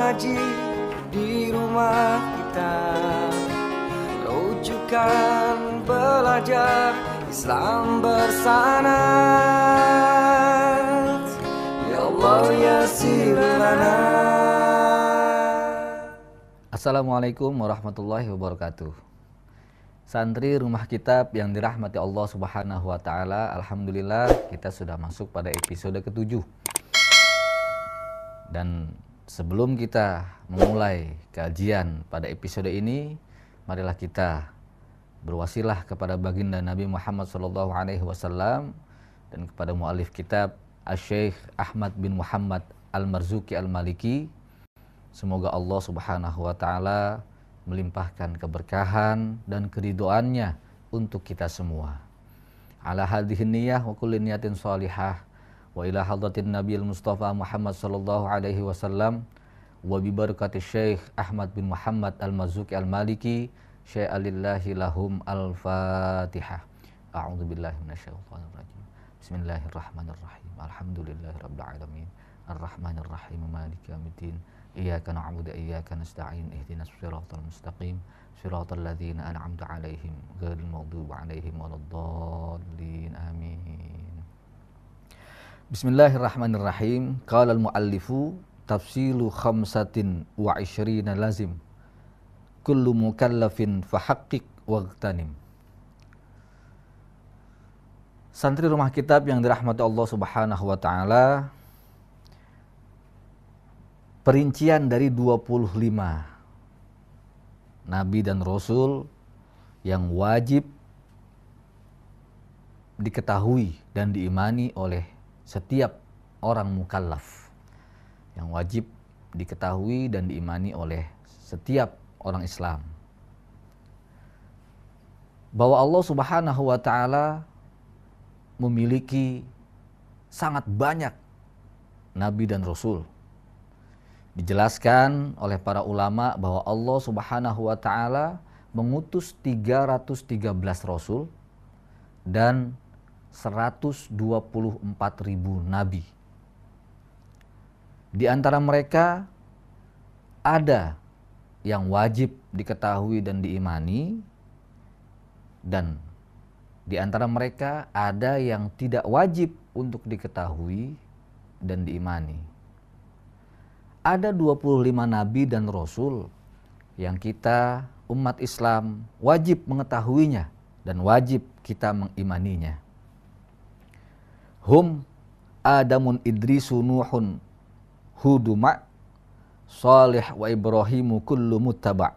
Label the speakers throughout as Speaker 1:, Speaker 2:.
Speaker 1: ngaji di rumah kita, rujukan belajar Islam bersanad. Ya Allah yassir lana.
Speaker 2: Assalamualaikum warahmatullahi wabarakatuh. Santri Rumah Kitab yang dirahmati Allah Subhanahu wa taala, alhamdulillah kita sudah masuk pada episode ke-7. Dan sebelum kita memulai kajian pada episode ini, marilah kita berwasilah kepada baginda Nabi Muhammad SAW dan kepada muallif kitab Asy-Syaikh Ahmad bin Muhammad Al-Marzuki Al-Maliki. Semoga Allah Subhanahu wa taala melimpahkan keberkahan dan keridhoannya untuk kita semua. Ala hadhihi niyyah wa kulli niyatin shalihah wa ila hadratin Nabiyil Mustafa Muhammad sallallahu alaihi wasallam wa bi barakati Syekh Ahmad bin Muhammad Al-Marzuki Al-Maliki syai'alillahi lahum al-Fatihah. A'udzu billahi minasyaitonir rajim. Bismillahirrahmanirrahim. Alhamdulillahirabbil alamin. Arrahmanir rahim. Maliki yaumiddin. Iyyaka na'budu wa iyyaka nasta'in. Ihdinas siratal mustaqim. Siratal ladzina an'amta 'alaihim ghairil maghdubi 'alaihim waladdallin. Amin. Bismillahirrahmanirrahim. Qala al-muallifu tafsilu khamsatin wa 'ishrina lazim. Kullu mukallafin fahaqqiq waghtanim. Santri Rumah Kitab yang dirahmati Allah Subhanahu wa taala, perincian dari 25 nabi dan rasul yang wajib diketahui dan diimani oleh setiap orang mukallaf, yang wajib diketahui dan diimani oleh setiap orang Islam, bahwa Allah Subhanahu wa taala memiliki sangat banyak nabi dan rasul. Dijelaskan oleh para ulama bahwa Allah Subhanahu wa taala mengutus 313 rasul dan 124.000 nabi. Di antara mereka ada yang wajib diketahui dan diimani, dan di antara mereka ada yang tidak wajib untuk diketahui dan diimani. Ada 25 nabi dan rasul yang kita umat Islam wajib mengetahuinya dan wajib kita mengimaninya. Hum Adamun Idrisu Nuhun Huduma Salih wa Ibrahimu kullu muttaba'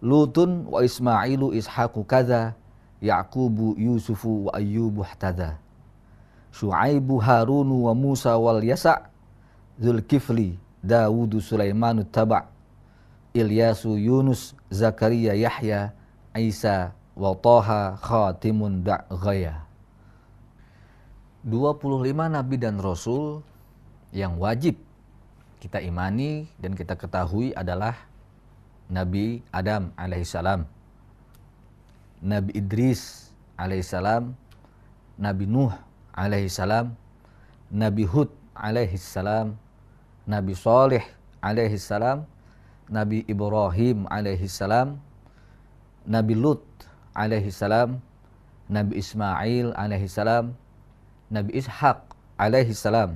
Speaker 2: Lutun wa Ismailu Ishaku kadza Yaqubu Yusufu wa Ayyubu ihtada Syu'aibu Harunu wa Musa wal Yasa' Zulkifli Dawudu Sulaimanu taba' Ilyasu Yunus Zakaria Yahya Isa wa Taha khatimun da'ghaya. 25 nabi dan rasul yang wajib kita imani dan kita ketahui adalah Nabi Adam alaihissalam, Nabi Idris alaihissalam, Nabi Nuh alaihissalam, Nabi Hud alaihissalam, Nabi Saleh alaihissalam, Nabi Ibrahim alaihissalam, Nabi Lut alaihissalam, Nabi Ismail alaihissalam, Nabi Ishaq alaihissalam,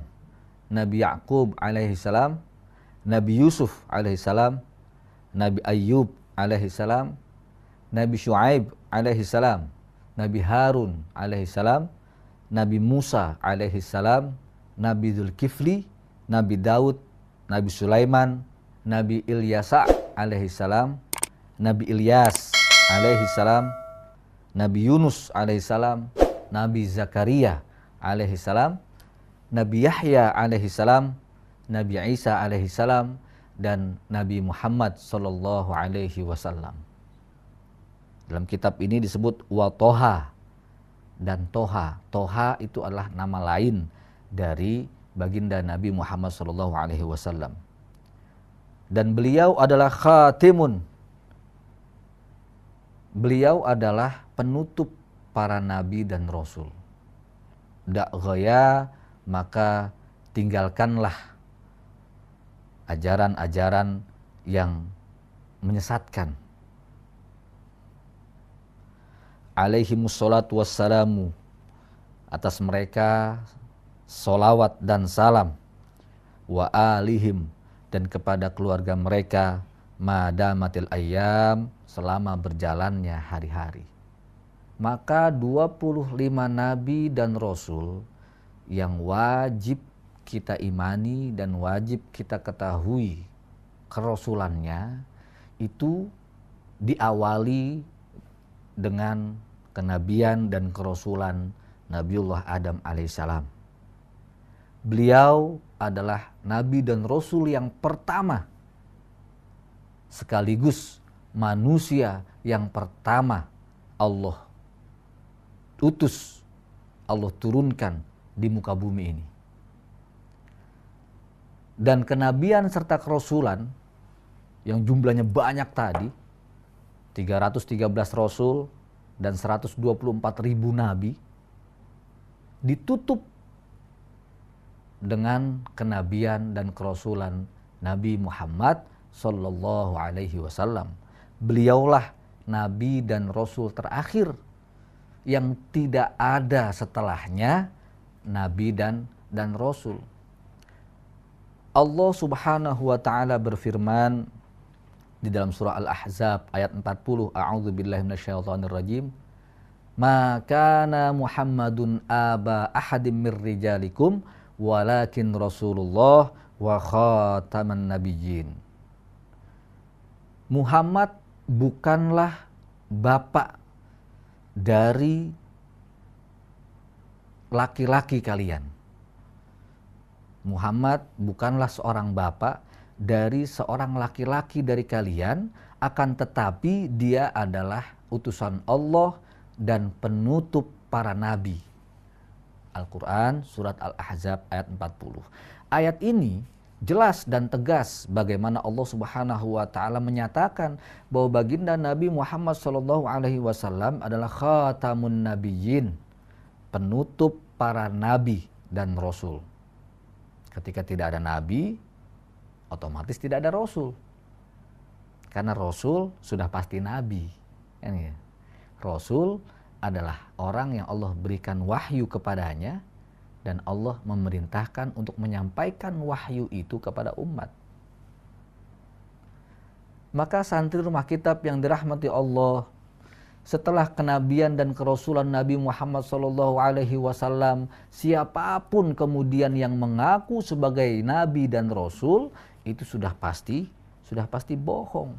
Speaker 2: Nabi Yaqub alaihissalam, Nabi Yusuf alaihissalam, Nabi Ayyub alaihissalam, Nabi Syuaib alaihissalam, Nabi Harun alaihissalam, Nabi Musa alaihissalam, Nabi Zulkifli, Nabi Daud, Nabi Sulaiman, Nabi Ilyasa alaihissalam, Nabi Ilyas alaihissalam, Nabi Yunus alaihissalam, Nabi Zakaria alaihissalam, Nabi Yahya alaihissalam, Nabi Isa alaihissalam, dan Nabi Muhammad sallallahu alaihi wasallam. Dalam kitab ini disebut wa Toha dan Toha. Toha itu adalah nama lain dari baginda Nabi Muhammad sallallahu alaihi wasallam. Dan beliau adalah khatimun. Beliau adalah penutup para nabi dan rasul. Da'ghaya, maka tinggalkanlah ajaran-ajaran yang menyesatkan. Alaihimussalatu wassalamu, atas mereka solawat dan salam, wa alihim, dan kepada keluarga mereka, madamatil ayyam, selama berjalannya hari-hari. Maka 25 nabi dan rasul yang wajib kita imani dan wajib kita ketahui kerasulannya itu diawali dengan kenabian dan kerasulan Nabiullah Adam alaihissalam. Beliau adalah nabi dan rasul yang pertama, sekaligus manusia yang pertama Allah utus, Allah turunkan di muka bumi ini. Dan kenabian serta kerasulan yang jumlahnya banyak tadi, 313 rasul dan 124.000 nabi, ditutup dengan kenabian dan kerasulan Nabi Muhammad sallallahu alaihi wasallam. Beliaulah nabi dan rasul terakhir yang tidak ada setelahnya nabi dan rasul. Allah Subhanahu wa taala berfirman di dalam surah Al-Ahzab ayat 40, a'udzubillahi minasyaitonir rajim. Ma kana Muhammadun aba ahadim mir rijalikum walakin Rasulullah wa khataman nabiyyin. Muhammad bukanlah bapak dari laki-laki kalian. Muhammad bukanlah seorang bapak dari seorang laki-laki dari kalian, akan tetapi dia adalah utusan Allah dan penutup para nabi. Al-Quran surat Al-Ahzab ayat 40. Ayat ini jelas dan tegas bagaimana Allah Subhanahu wa taala menyatakan bahwa baginda Nabi Muhammad sallallahu alaihi wasallam adalah khatamun nabiyyin, penutup para nabi dan rasul. Ketika tidak ada nabi, otomatis tidak ada rasul. Karena rasul sudah pasti nabi. Rasul adalah orang yang Allah berikan wahyu kepadanya dan Allah memerintahkan untuk menyampaikan wahyu itu kepada umat. Maka santri rumah kitab yang dirahmati Allah, setelah kenabian dan kerasulan Nabi Muhammad SAW, siapapun kemudian yang mengaku sebagai nabi dan rasul itu sudah pasti bohong.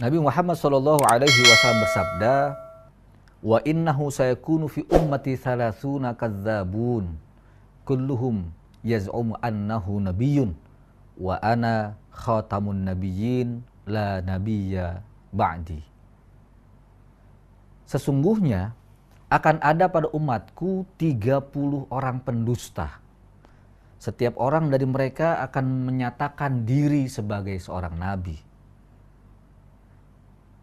Speaker 2: Nabi Muhammad SAW bersabda, wa innahu sayakunu fi ummati 30 kadzabun kulluhum yaz'umu annahu nabiyyun wa ana khatamun nabiyyin la nabiyya ba'di. Sesungguhnya akan ada pada umatku 30 orang pendusta. Setiap orang dari mereka akan menyatakan diri sebagai seorang nabi.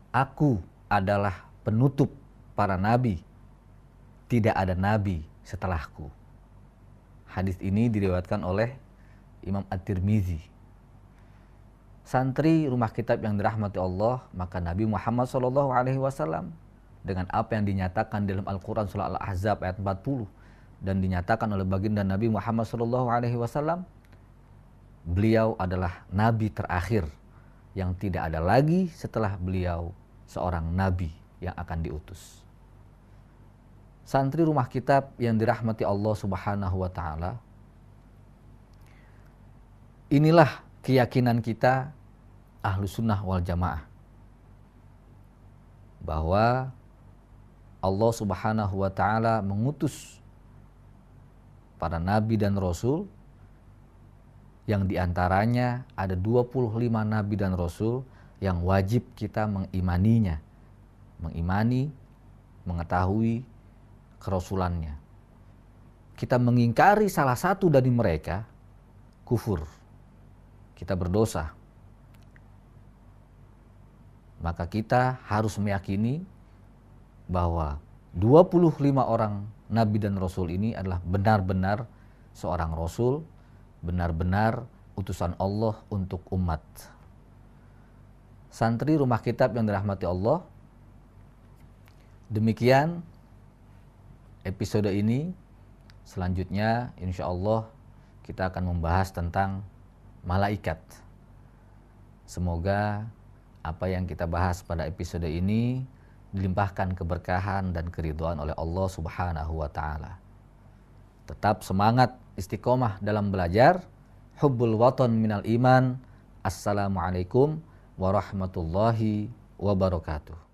Speaker 2: Aku adalah penutup para nabi. Tidak ada nabi setelahku. Hadis ini diriwayatkan oleh Imam At-Tirmizi. Santri rumah kitab yang dirahmati Allah, maka Nabi Muhammad SAW dengan apa yang dinyatakan dalam Al-Quran surah Al-Ahzab ayat 40 dan dinyatakan oleh baginda Nabi Muhammad SAW, beliau adalah nabi terakhir yang tidak ada lagi setelah beliau seorang nabi yang akan diutus. Santri rumah kitab yang dirahmati Allah Subhanahu wa taala, inilah keyakinan kita Ahlus Sunnah wal Jamaah, bahwa Allah Subhanahu wa taala mengutus para nabi dan rasul, yang diantaranya ada 25 nabi dan rasul yang wajib kita mengimaninya, mengetahui kerasulannya. Kita mengingkari salah satu dari mereka, kufur, kita berdosa. Maka kita harus meyakini bahwa 25 orang nabi dan rasul ini adalah benar-benar seorang rasul, benar-benar utusan Allah untuk umat. Santri Rumah Kitab yang dirahmati Allah, demikian episode ini. Selanjutnya insya Allah kita akan membahas tentang malaikat. Semoga apa yang kita bahas pada episode ini dilimpahkan keberkahan dan keridhaan oleh Allah Subhanahu wa taala. Tetap semangat istiqomah dalam belajar. Hubbul watan minal iman. Assalamualaikum warahmatullahi wabarakatuh.